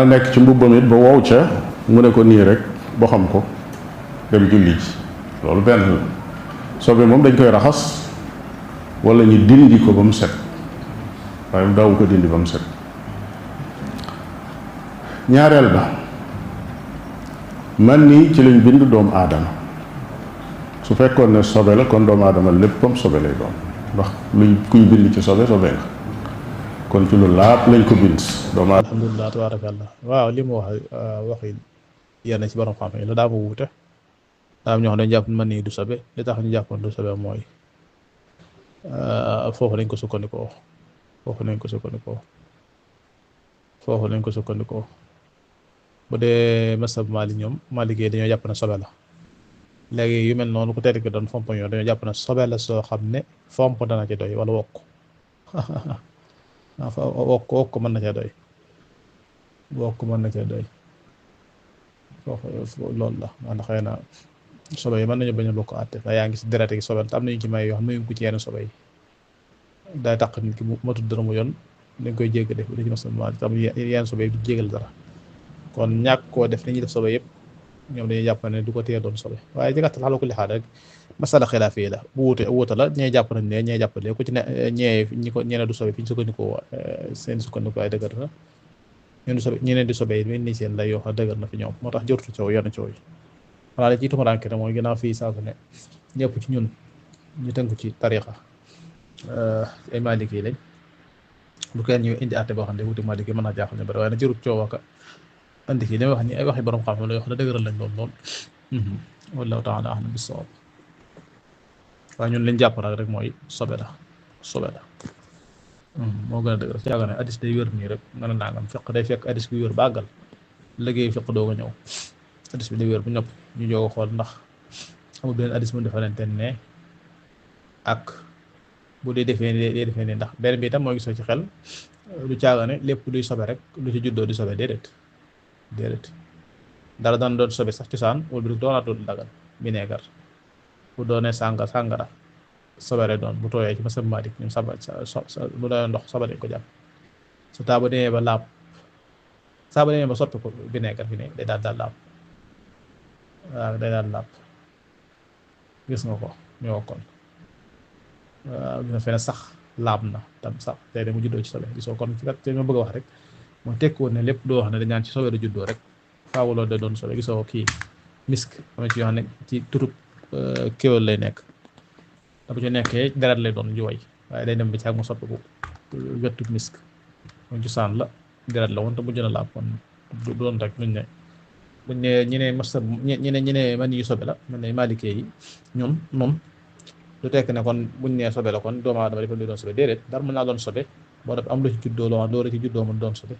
na nekk ci mbubbam it ba wow ca mu ne ko nii rek boo xam ko dem julli ji loolu benn la. sobe moom dañ koy raxas wala ñu dindi ko ba mu set waaye mu daawu ko dindi ba mu set. ñaareel ba man nii ci lañ bind doomu aadama su fekkoon ne sobe la kon doomu aadama léppam sobe lay doon ndax luñ kuñ bind ci sobe sobe nga kon ci lu laab lañ ko bind doomu aadama. alhamdulilah tabaarakallah waaw li mu wax waxi yenn ci borom xam-xam yi la daa ma wuute daa am ñoo xam ne jàpp man nii du sobe li tax ñu jàppoon du sobe mooy foofu lañ ko sukkandikoo foofu lañ ko sukkandikoo bu dee masab Maalik ñoom Maalik yi dañoo jàpp ne sobe la léegi yu mel noonu ku tedd ki doon fomp ñoo dañoo jàpp ne sobe la soo xam ne fomp dana ci doy wala wokk wokk mën na cee doy foofu loolu la maanaam xëy na sobe yi mën nañu bañ a bokk àtte ndax yaa ngi si deret gi sobe te am nañu ci may yoo xam ne ko ci yenn sobe yi day tax nit ki bu matul dara mu yoon dañ koy jégg def da ci masab Maalik tam yenn sobe yi du jégal dara kon ñàkk koo def li ñuy def sobe yëpp ñoom dañuy jàpp ne du ko téye doon sobe waaye ci gàttal xala ko li xaar rek masala xilaaf yi la bu wuute la ñee jàpp nañ ne ñee jàpp ne ku ci ne ñee ñi ko ñene du sobe fi ñu sukkandikoo seen sukkandikoo ay dëgër na ñeen du sobe ñeneen di sobe yi mel ni seen lay yoo xam dëgër na fi ñoom moo tax jortu coow yenn coow yi xanaa la ci tumuraanke ne mooy ginnaaw fii saa su ne ñëpp ci ñun ñu tënku ci tariqa ay Maalik yi lañ bu kenn ñu indi àtte boo xam ne wuti Maalik yi mën naa jaaxal ñu bari waaye na jërut coow ak andi kii li may wax ni ay waxi borom xam-xam la yoo xam ne dëgëral lañ lool wallahu taala a'lam bis-sawab waaye ñun liñ jàpp rek mooy sobe la moo gën a dëgëral ci yàgg ne addis day wér nii rek nga ne nangam fekk day fekk addis bi wér ba àggal liggéey fekk doo ko ñëw addis bi day wér bu ñëpp ñu joog a xool ndax amul benn addis mu defalante ne ak bu dee defee ne ndax benn bi itam moo gisoo ci xel lu caaga ne lépp luy sobe rek lu ci juddoo di sobe déedéet dara daan doon sobe sax cosaan wala bi doonaatul dagal bineegar bu doonee sàngara sobere doon bu tooyee ci masab Maalik ñun bu doonee ndox sobe lañ ko jàpp su taa ba demee ba laab saa ba demee ba soppi ko bineegar fi ne day daal laab waaw day daal laab gis nga ko ñu wokkoon waaw gis nga fene sax laab na tam sax tey de mu juddoo ci sobe gisoo kon fi kat te ma bëgg a wax rek mooy tekki woon ne lépp doo wax ne dañ naan ci sobe la juddoo rek faaw loolu da doon sobe gisoo kii misk am ci yoo xam ne ci turub kéwél lay nekk da bu ci nekkee deret lay doon jooy waaye day dem ba ci ak mu soppi ko wettu misk moom cosaan la deret la woon te mujj na laab kon du doon rek buñ ne ñi ne masab ñi ne man yu sobe la man ne maalikee yi ñun moom du tekk ne kon buñ nee sobe la kon doomu aadama dafa doon sobe déedéet dara mën naa doon sobe boo def am lu ci juddoo loo doo ci juddoo mën doon sobe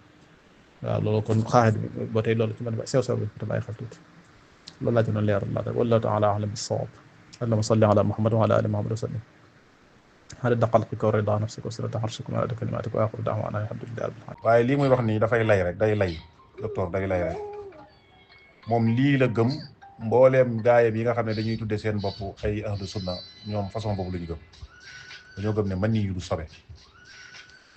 waaw loolu kon xaaxit bi ba tey loolu ci man sew bi te bàyyi xel tuuti loolu laa ci doon leeral laa rek wallahu taala a'lam bis-sawab allahumma salli ala muhammad wa ala ali muhammad wa sallim adada xalqika wa rida nafsika wa zinata arshika wa adada kalimatika wa axiru da'wana alhamdulillahi rabbil alamin. waaye lii muy wax nii dafay lay rek day lay docteur day lay rek moom lii la gëm mbooleem gaayam yi nga xam ne dañuy tudde seen bopp ay ahlu sunna ñoom façon boobu la ñu gëm dañoo gëm ne man nii yu du sobe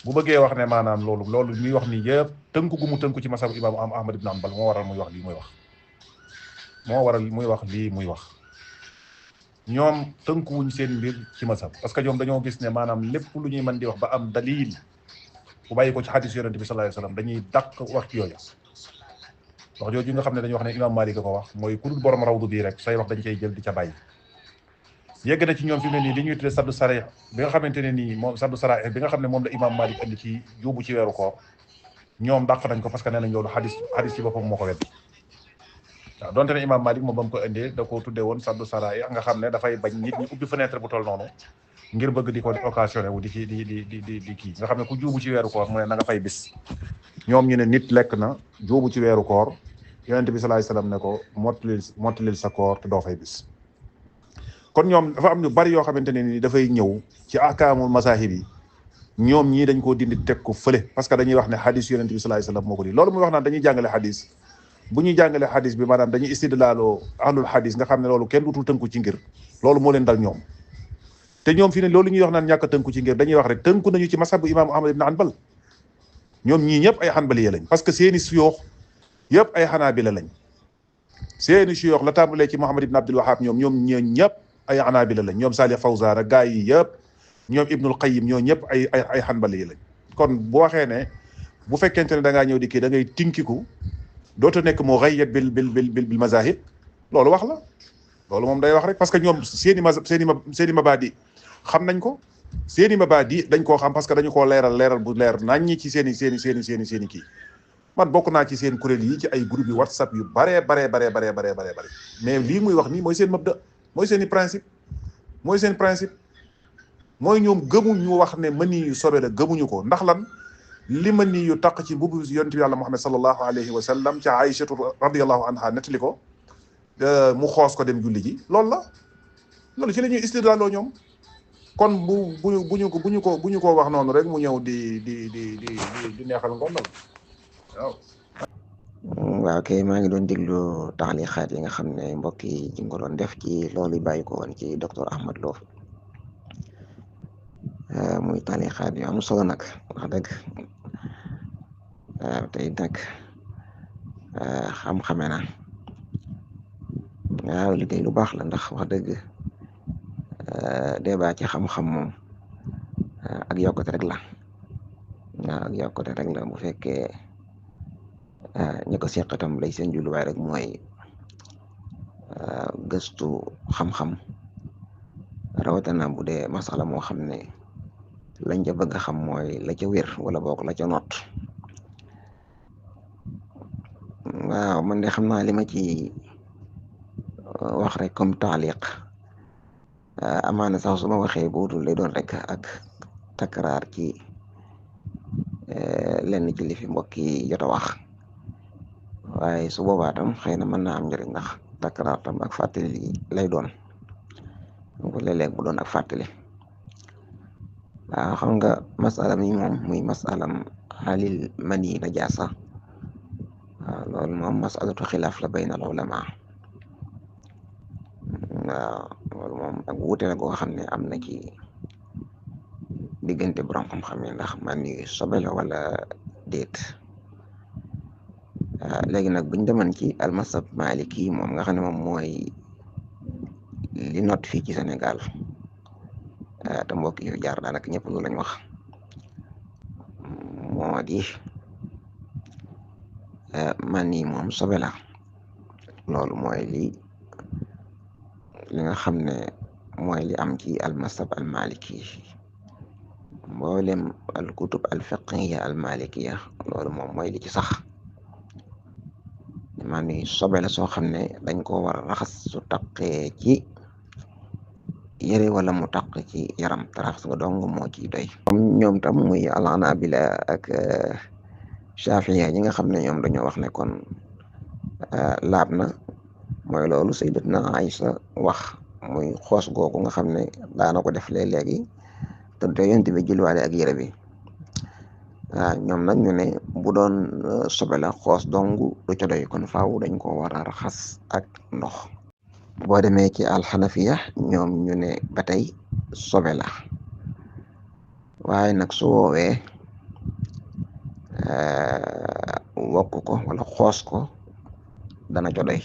bu bëggee wax ne maanaam loolu muy wax nii yëpp tënku gu mu tënku ci masab imam Ahmad ibn Hanbal moo waral muy wax lii muy wax ñoom tënkuwuñ seen mbir ci masab parce que ñoom dañoo gis ne maanaam lépp lu ñuy mën di wax ba am dalil bu bàyyi ko ci xadis yonent bi sallallahu alayhi wasallam dañuy dàq wax ci yooyu wax jooju nga xam ne dañuy wax ne imam Malik ko wax mooy ku dul borom rawdu bii rek say wax dañ cay jël di ca bàyyi yegg na ci ñoom fi mu ne nii li ñuy tuddee saddu sari bi nga xamante ne nii moom saddu sara bi nga xam ne moom la imam Malik indi ci yóbbu ci weeru koor ñoom dàq nañ ko parce que nee nañ loolu xadis ci boppam moo ko wedd waaw donte ne imam Malik moom ba mu ko indee da ko tuddee woon saddu sara yi nga xam ne dafay bañ nit ñi ubbi fenêtre bu toll noonu ngir bëgg di ko occasionné wu di kii nga xam ne ku juubu ci weeru koor mu ne na nga fay bis ñoom ñu ne nit lekk na juubu ci weeru koor yonent bi sallallahu alayhi wasallam ne ko mottalil sa koor te doo fay bis kon ñoom dafa am ñu bari yoo xamante ne ni dafay ñëw ci ahkaamul masaahib yi ñoom ñii dañ koo dindi teg ko fële parce que dañuy wax ne xadis yonent bi sallallahu alayhi wasallam moo ko di loolu muy wax naan dañuy jàngale xadis bu ñuy jàngale xadis bi maanaam dañuy istidlaaloo ahlul xadis nga xam ne loolu kenn dutul tënku ci ngir loolu moo leen dal ñoom te ñoom fi ne loolu ñuy wax naan ñàkk a tënku ci ngir dañuy wax rek tënku nañu ci masabu imam Ahmad ibn Hanbal ñoom ñii ñëpp ay hanbaliya lañ parce que seeni suyoox yëpp ay xanaabila lañ. seeni suyoox la tàmbalee ci Muhammad ibn Abdul Wahhab ñoom ñëpp ay xanaabila lañ, ñoom Salih Fawzan ak gaa yi yëpp, ñoom Ibnul Qayyim ñoo ñëpp ay xanbali yi lañ. kon bu waxee ne bu fekkente ne da ngaa ñëw di kii da ngay tinkiku dootu nekk muqayyad bil mazahib, loolu wax la, loolu moom day wax rek, parce que ñoom seeni mabaadi xam nañ ko, seeni mabaadi dañ koo xam parce que dañu koo leeral bu leer naññi ci seeni kii. man bokk naa ci seen kuréel yi ci ay groupe yi WhatsApp yu bare mais lii muy wax nii mooy seen mabda, mooy seen principe mooy ñoom gëmuñu wax ne mani yu sobe la, gëmuñu ko. ndax lan? li mani yu taq ci mbubu yonent bi yàlla Muhammad sallallahu alayhi wa sallam ca Aïchatu radiyallahu anha nettali ko, mu xoos ko dem julli ji, loolu ci la ñuy istidlaaloo ñoom. kon bu ñu ko wax noonu rek mu ñëw di neexal ngondal. waaw kay, maa ngi doon déglu taxalixaat yi nga xam ne mbokk yi ci nga doon def ci loolu bàyyi ko woon ci docteur Ahmad Lo, muy taxalixaat yu am solo nag wax dëgg. waaw tey nag xam-xame na waaw li tey lu baax la, ndax wax dëgg débat ci xam-xam moom ak yokkute rek la. waaw ak yokkute rek la bu fekkee ñi ko seqatam lay seen jubluwaay rek mooy gëstu xam-xam, rawatina bu dee masala moo xam ne lañ ca bëgg a xam mooy la ca wér wala boog la ca not. waaw man de xam naa li ma ci wax rek comme taaliq, amaana sax su ma waxee buutul lay doon rek ak takraar ci lenn ci li fi mbokk yi jot a wax, waaye su boobaa tam xëy na mën naa am njëriñ, ndax takraar tam ak fàttali lay doon, donc léeg-léeg bu doon ak fàttali. waaw xam nga masala mi moom muy masalam halil mani najaasa, waaw loolu moom masalatu xilaaf la bayna al ulama. waaw loolu moom ak wuute la goo xam ne am na ci diggante borom xam-xam yi, ndax mani sobe la wala déet. léegi nag buñ demoon ci almasab maliki moom nga xam ne moom mooy li not fii ci Sénégal, te mbokk yi jaar daanaka ñëpp lu lañ wax, moo di man yi moom sobe la. loolu mooy li nga xam ne mooy li am ci almasab al maliki, mboolem al kutub al fiqhiya al malikiya, loolu moom mooy li ci sax. man yi sobe la soo xam ne dañ ko war a raxas su taqee ci yëre wala mu taq ci yaram, te raxas nga dong moo ciy doy. comme ñoom tam muy al-Hanabila ak Shafiya ñi nga xam ne ñoom dañoo wax ne kon laab na, mooy loolu sayyidatuna Aïcha wax, muy xoos googu nga xam ne daana ko def léegi te yonent bi julliwaale ak yëre bi. waaw ñoom nag ñu ne bu doon sobe la xoos dong du ca doy, kon faaw dañ ko war a raxas ak ndox. boo demee ci alxanafiya ñoom ñu ne ba tey sobe la, waaye nag su woowee wokk ko wala xoos ko dana ca doy.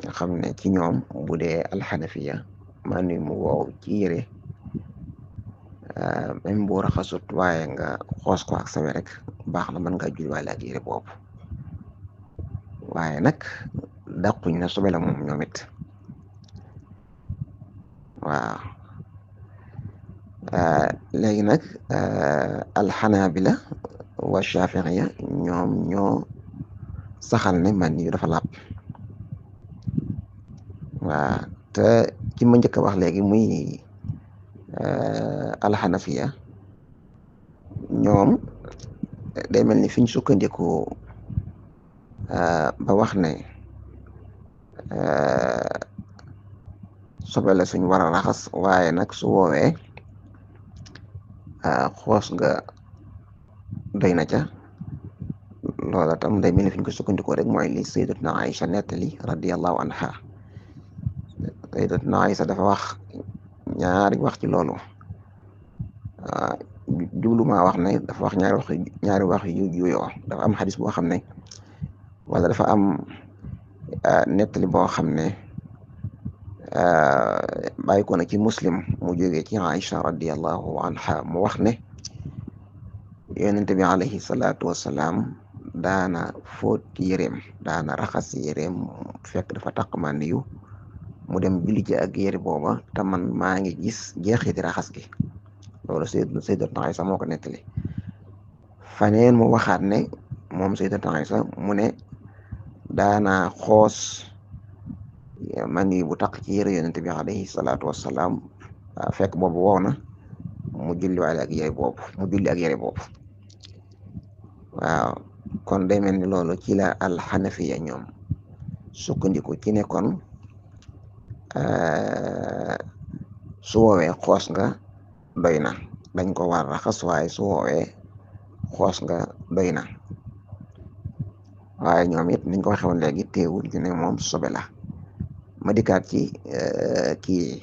nga xam ne ci ñoom bu dee alxanafiya man ni mu woow ci yëre, même boo raxasut waaye nga xoos ko ak sawe rek baax na, mën nga julliwaale ak yëre boobu. waaye nag dàquñ na sobe la moom ñoom it. waaw léegi nag alxanabila wa shafi'iya ñoom ñoo saxal ne man yu dafa laab. waaw te ci ma njëkk a wax léegi muy alxanafiya, ñoom day mel ni fi ñu sukkandiku ba wax ne sobe la suñ war a raxas, waaye nag su woowee xoos nga doy na ca. loola tam day mel ni fi ñu ko sukkandikoo rek mooy li sayyidatuna Aïcha nettali radiyallahu anha. sayyidatuna Aïcha dafa wax ñaari wax ci loolu. jublumaa wax ne dafa wax ñaari wax yu juyoo. Dafa am xadis boo xam ne wala dafa am nettali boo xam ne bàyyi ko na ci Muslim mu jógee ci Aïcha radiyallahu anha mu wax ne yonente bi alayhi salaatu wassalaam daana fóot yéreem, daana raxas yéreem fekk dafa taq màndiyu mu dem julli ji ak yére booba te man maa ngi gis jeexiti raxas gi. loolu Sayyidatuna Aysa moo ko nettali. faneen mu waxaat ne moom Sayyidatuna Aysa mu ne daana xoos màndiyu bu taq ci yére yonente bi alayhi salaatu wassalaam fekk boobu wow na mu julli ak yére boobu waaw. kon day mel ni loolu ci la alxanafiya ñoom sukkandiku ci ne kon su woowee xoos nga doy na, dañ ko war raxas, waaye su woowee xoos nga doy na. waaye ñoom it niñ ko waxee woon léegi teewul ñu ne moom sobe la. ma dikkaat ci kii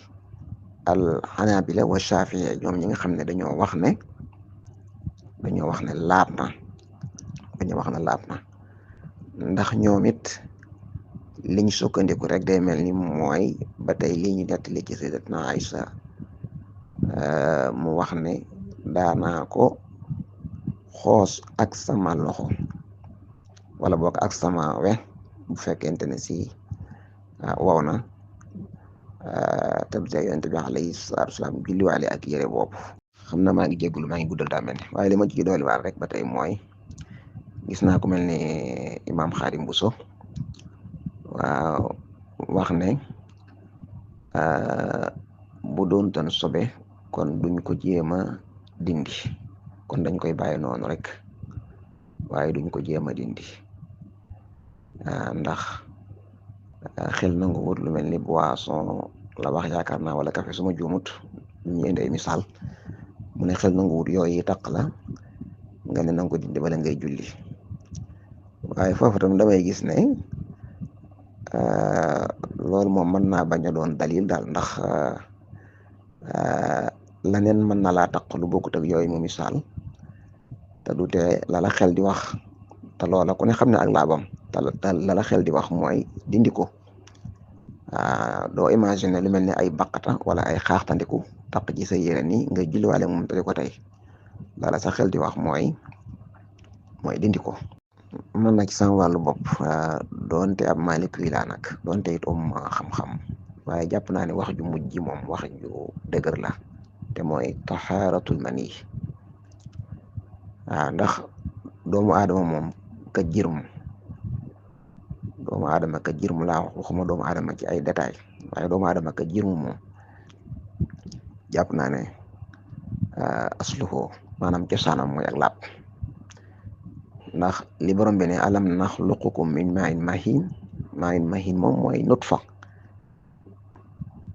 alxanabila wa shafiya ñoom ñi nga xam ne dañoo wax ne laab na, ndax ñoom it liñ sukkandiku rek day mel ni mooy ba tey li ñu nettali ci Sayyidatuna Aysa mu wax ne daanaa ko xoos ak sama loxo wala boog ak sama we bu fekkente ne si wow na te bu dee yonent bi alayhi salaatu wasalaam julliwaale ak yére boobu. xam na maa ngi jégalu, maa ngi guddal daa mel ni waaye li ma ci dooli waar rek ba tey mooy gis naa ku mel ni Imam Xaadim Buso waaw wax ne bu doon tan sobe kon duñ ko jéem a dindi, kon dañ koy bàyyi noonu rek waaye duñ ko jéem a dindi ndax xel nangu wut lu mel ni boisson la wax yaakaar naa wala café suma juumut ñu indi ay misaal mu ne xel nangu wut yooyu taq la nga ne nanga ko dindi bala ngay julli. waaye foofu tam damay gis ne loolu moom mën naa bañ a doon dalil daal, ndax laneen mën na laa taq lu bokkut ak yooyu mu misaal te du tee la xel di wax te loola ku ne xam ne ak laabam te la xel di wax mooy dindi ko. doo imaginer lu mel ne ay baqata wala ay xaaxtandiku taq ci sa yére ni nga julliwaale moom te di ko tey lala sa xel di wax mooy dindi ko. man nag ci sama wàllu bopp doonte ab Maalik wi laa nag doonte it xam-xam waaye jàpp naa ne wax ju mujj ji moom wax ju dëgër la te mooy taxaaratul mani. ndax doomu aadama moom ka jirm laa waxuma doomu aadama ci ay détail waaye doomu aadama ka jirm moom jàpp naa ne asluhu maanaam cosaanam mooy ak laab. ndax li borom bi ne alam naxluqukum min maa'in mahin moom mooy nutfa,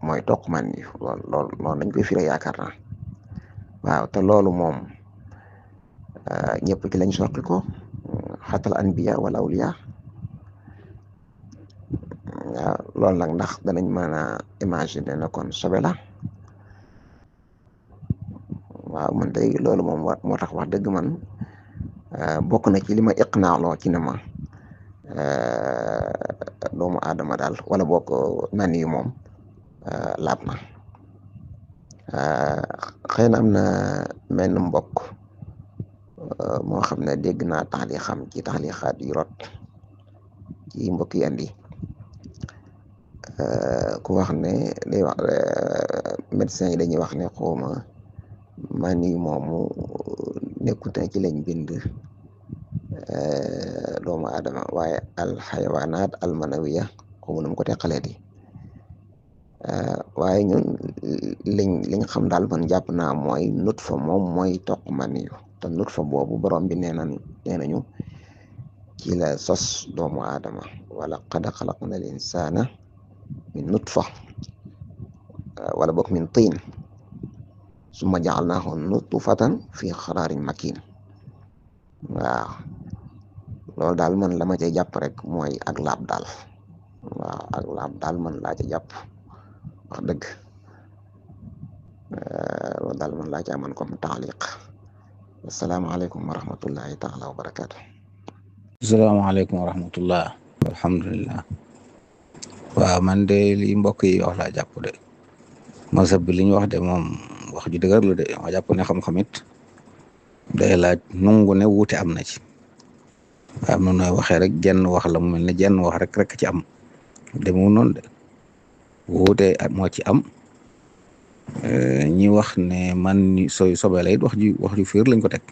mooy toq man ni loolu dañ koy firé yaakaar naa. waaw te loolu moom ñëpp ci lañ soqi ko xatal anbiya wala awliya. waaw loolu nag ndax danañ mën a imaginer ne kon sobe la. waaw man tey loolu moom moo tax wax dëgg man bokk na ci li ma iqnaaloo ci ne ma doomu aadama daal wala bokk man yu moom laab na. xëy na am na menn mbokk moo xam ne dégg naa taxlixam ci taxlixaat yu rot ci mbokk yi andi ku wax ne day wax médecin yi dañuy wax ne xawma man yi moomu nekkute ci lañ bind doomu aadama waaye alxayawaanaat almanawiya xawma nu mu ko teqalee di waaye ñun liñ xam daal man jàpp naa mooy nutfa moom mooy toq man yu te nutfa boobu borom bi nee nañu ci la sos doomu aadama wala qad xalaqna al insana min nutfa wala bokk min tiin summa jaalnaahu nutfatan fi xaraarin makin. waaw loolu daal man la ma cay jàpp rek mooy ak laab daal. waaw ak laab daal man laa ca jàpp wax dëgg loolu daal man laa ca aman comme taaliq asalaamaaleykum wa rahmatullahi taala wa barakaatu. asalaamaaleykum wa rahmatullah. alhamdulilah. waaw man de li mbokk yi wax laa jàpp de mazhab bi li ñu wax de moom wax ju dëgër la de ma jàpp ne xam-xam it day laaj nungu ne wuute am na ci am na nooy waxee rek jenn wax la mu mel ne jenn wax rek ci am demewul noonu de wuute moo ci am ñi wax ne man sooy sobee la it wax ju fiir lañ ko teg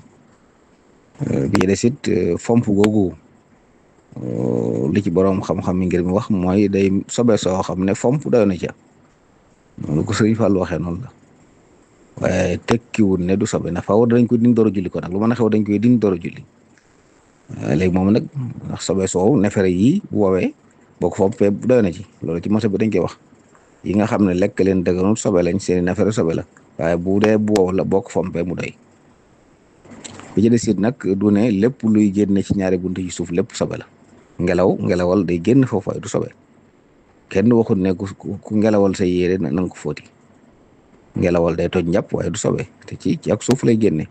bi des it fomp googu li ci borom xam-xam mi ngir mi wax mooy day sobe soo xam ne fomp doy na ca noonu ko sëriñ Fall waxee noonu la waaye tekkiwul ne du sobe na faaw dañ ko din door a julli ko nag lu mën a xew dañ koy din door a julli léegi moom nag ndax sobe soow nefere yi woowee boo ko fompee doy na ci loolu ci mos bi dañ koy wax yi nga xam ne lekk leen dëgganul sobe lañ seeni nefere sobe la waaye bu dee bu wow la boo ko fompee mu doy bi ci des it nag du ne lépp luy génne ci ñaari buntu ci suuf lépp sobe la ngelawal day génn foofu waaye du sobe kenn waxut ne ku ngelawal say yére na nga ko fóoti ngelawal day toj njàpp waaye du sobe te ci ak suuf lay génne.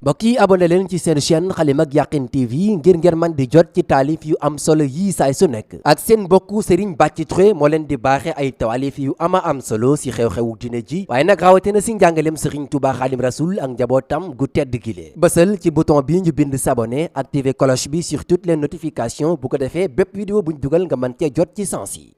mbokk yi abonné leen ci seen chaîne Xalimag Yaqin TV ngir ngeen man di jot ci taalif yu am solo yii saay su nekk ak seen mbokku Serigne Bathie Touré moo leen di baaxe ay taalif yu ama am solo si xew-xewu dina ji waaye nag rawatina si njàngaleem Serigne Touba Xadim Rasoul ak njabootam gu tedd gile bësal ci bouton bi ñu bind s'abonner activer cloche bi sur toutes les notifications bu ko defee bépp vidéo buñ dugal nga mën cee jot ci sens yi